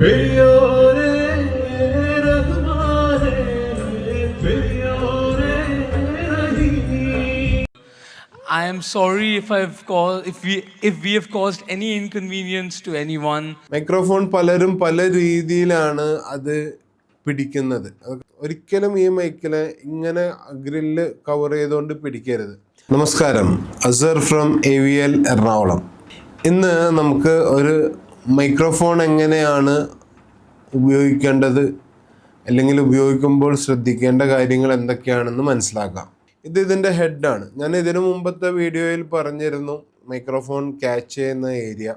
I am sorry if we have caused any inconvenience to anyone. Microphone പലരും പല രീതിയിലാണ് അത് പിടിക്കുന്നത്. ഒരിക്കലും ഈ മൈക്കിലെ ഇങ്ങനെ ഗ്രില്ല് കവർ ചെയ്തുകൊണ്ട് പിടിക്കരുത്. നമസ്കാരം, അസർ ഫ്രം AVL എറണാകുളം. ഇന്ന് നമുക്ക് ഒരു മൈക്രോഫോൺ എങ്ങനെയാണ് ഉപയോഗിക്കേണ്ടത്, അല്ലെങ്കിൽ ഉപയോഗിക്കുമ്പോൾ ശ്രദ്ധിക്കേണ്ട കാര്യങ്ങൾ എന്തൊക്കെയാണെന്ന് മനസ്സിലാക്കാം. ഇതിൻ്റെ ഹെഡാണ്. ഞാൻ ഇതിനു മുമ്പത്തെ വീഡിയോയിൽ പറഞ്ഞിരുന്നു, മൈക്രോഫോൺ ക്യാച്ച് ചെയ്യുന്ന ഏരിയ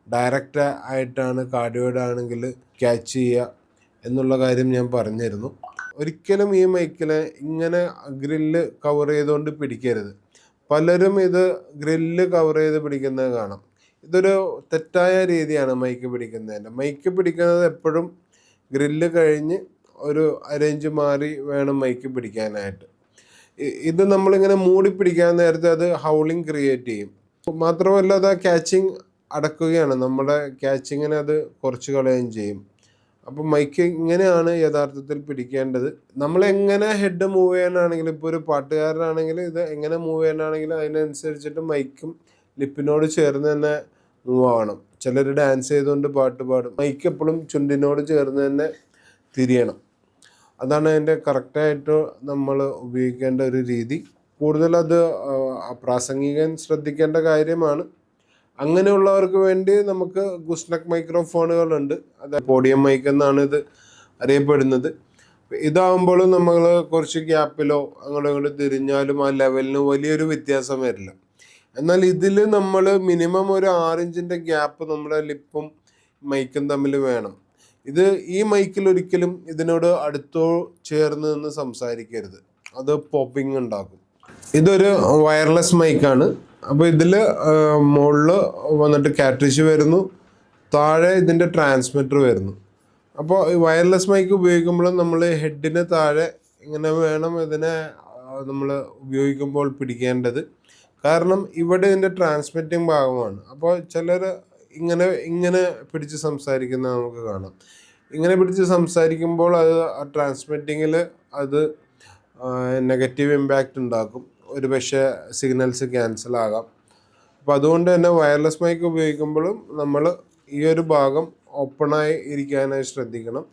ഡയറക്റ്റ് ആയിട്ടാണ് കാർഡിയോയിഡ് ആണെങ്കിൽ ക്യാച്ച് ചെയ്യുക എന്നുള്ള കാര്യം ഞാൻ പറഞ്ഞിരുന്നു. ഒരിക്കലും ഈ മൈക്കിലെ ഇങ്ങനെ ഗ്രില്ല് കവർ ചെയ്തുകൊണ്ട് പിടിക്കരുത്. പലരും ഇത് ഗ്രില്ല് കവർ ചെയ്ത് പിടിക്കുന്നത് കാണാം. ഇതൊരു തെറ്റായ രീതിയാണ് മൈക്ക് പിടിക്കുന്നതിൻ്റെ. മൈക്ക് പിടിക്കുന്നത് എപ്പോഴും ഗ്രില്ല് കഴിഞ്ഞ് ഒരു അരേഞ്ച് മാറി വേണം മൈക്ക് പിടിക്കാനായിട്ട്. ഇത് നമ്മളിങ്ങനെ മൂടി പിടിക്കാൻ നേരത്തെ അത് ഹൗളിങ് ക്രിയേറ്റ് ചെയ്യും. മാത്രമല്ല അത് ക്യാച്ചിങ് അടക്കുകയാണ്, നമ്മുടെ ക്യാച്ചിങ്ങിനെ അത് കുറച്ച് കളയുകയും ചെയ്യും. അപ്പം മൈക്ക് ഇങ്ങനെയാണ് യഥാർത്ഥത്തിൽ പിടിക്കേണ്ടത്. നമ്മളെങ്ങനെ ഹെഡ് മൂവ് ചെയ്യാനാണെങ്കിലും, ഇപ്പോൾ ഒരു പാട്ടുകാരനാണെങ്കിൽ ഇത് എങ്ങനെ മൂവ് ചെയ്യാനാണെങ്കിലും അതിനനുസരിച്ചിട്ട് മൈക്കും ലിപ്പിനോട് ചേർന്ന് തന്നെ മൂവ് ആവണം. ചിലർ ഡാൻസ് ചെയ്തുകൊണ്ട് പാട്ട് പാടും. മൈക്ക് എപ്പോഴും ചുണ്ടിനോട് ചേർന്ന് തന്നെ തിരിയണം. അതാണ് അതിൻ്റെ കറക്റ്റായിട്ട് നമ്മൾ ഉപയോഗിക്കേണ്ട ഒരു രീതി. കൂടുതലത് പ്രാസംഗികൻ ശ്രദ്ധിക്കേണ്ട കാര്യമാണ്. അങ്ങനെയുള്ളവർക്ക് വേണ്ടി നമുക്ക് ഗുസ്നക് മൈക്രോഫോണുകളുണ്ട്. അത് പോഡിയം മൈക്ക് എന്നാണ് ഇത് അറിയപ്പെടുന്നത്. ഇതാകുമ്പോൾ നമ്മൾ കുറച്ച് ഗ്യാപ്പിലോ അങ്ങോട്ടും ഇങ്ങോട്ട് തിരിഞ്ഞാലും ആ ലെവലിന് വലിയൊരു വ്യത്യാസം വരില്ല. എന്നാൽ ഇതിൽ നമ്മൾ മിനിമം ഒരു 6 ഇഞ്ചിൻ്റെ ഗ്യാപ്പ് നമ്മുടെ ലിപ്പും മൈക്കും തമ്മിൽ വേണം. ഇത് ഈ മൈക്കിൽ ഒരിക്കലും ഇതിനോട് അടുത്തോ ചേർന്ന് നിന്ന് സംസാരിക്കരുത്, അത് പോപ്പിംഗ് ഉണ്ടാക്കും. ഇതൊരു വയർലെസ് മൈക്കാണ്. അപ്പോൾ ഇതിൽ മുകളിൽ വന്നിട്ട് കാട്രിഡ്ജ് വരുന്നു, താഴെ ഇതിൻ്റെ ട്രാൻസ്മിറ്റർ വരുന്നു. അപ്പോൾ ഈ വയർലെസ് മൈക്ക് ഉപയോഗിക്കുമ്പോൾ നമ്മൾ ഹെഡിന് താഴെ ഇങ്ങനെ വേണം ഇതിനെ നമ്മൾ ഉപയോഗിക്കുമ്പോൾ പിടിക്കേണ്ടത്. കാരണം ഇവിടെ ഇതിൻ്റെ ട്രാൻസ്മിറ്റിംഗ് ഭാഗമാണ്. അപ്പോൾ ചിലർ ഇങ്ങനെ പിടിച്ച് സംസാരിക്കുന്നത് നമുക്ക് കാണാം. ഇങ്ങനെ പിടിച്ച് സംസാരിക്കുമ്പോൾ അത് ആ ട്രാൻസ്മിറ്റിങ്ങിൽ അത് നെഗറ്റീവ് ഇമ്പാക്റ്റ് ഉണ്ടാക്കും. ഒരു പക്ഷേ സിഗ്നൽസ് ക്യാൻസൽ ആകാം. അപ്പോൾ അതുകൊണ്ട് തന്നെ വയർലെസ് മൈക്ക് ഉപയോഗിക്കുമ്പോഴും നമ്മൾ ഈ ഒരു ഭാഗം ഓപ്പണായി ഇരിക്കാനായി ശ്രദ്ധിക്കണം.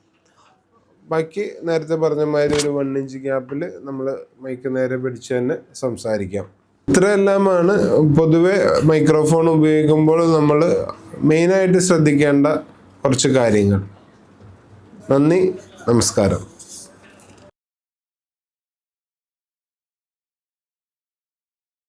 ബാക്കി നേരത്തെ പറഞ്ഞ മാതിരി ഒരു 1 ഇഞ്ച് ഗ്യാപ്പിൽ നമ്മൾ മൈക്ക് നേരെ പിടിച്ച് തന്നെ സംസാരിക്കാം. ഇത്രയെല്ലാമാണ് പൊതുവെ മൈക്രോഫോൺ ഉപയോഗിക്കുമ്പോൾ നമ്മൾ മെയിനായിട്ട് ശ്രദ്ധിക്കേണ്ട കുറച്ച് കാര്യങ്ങൾ. നന്ദി, നമസ്കാരം.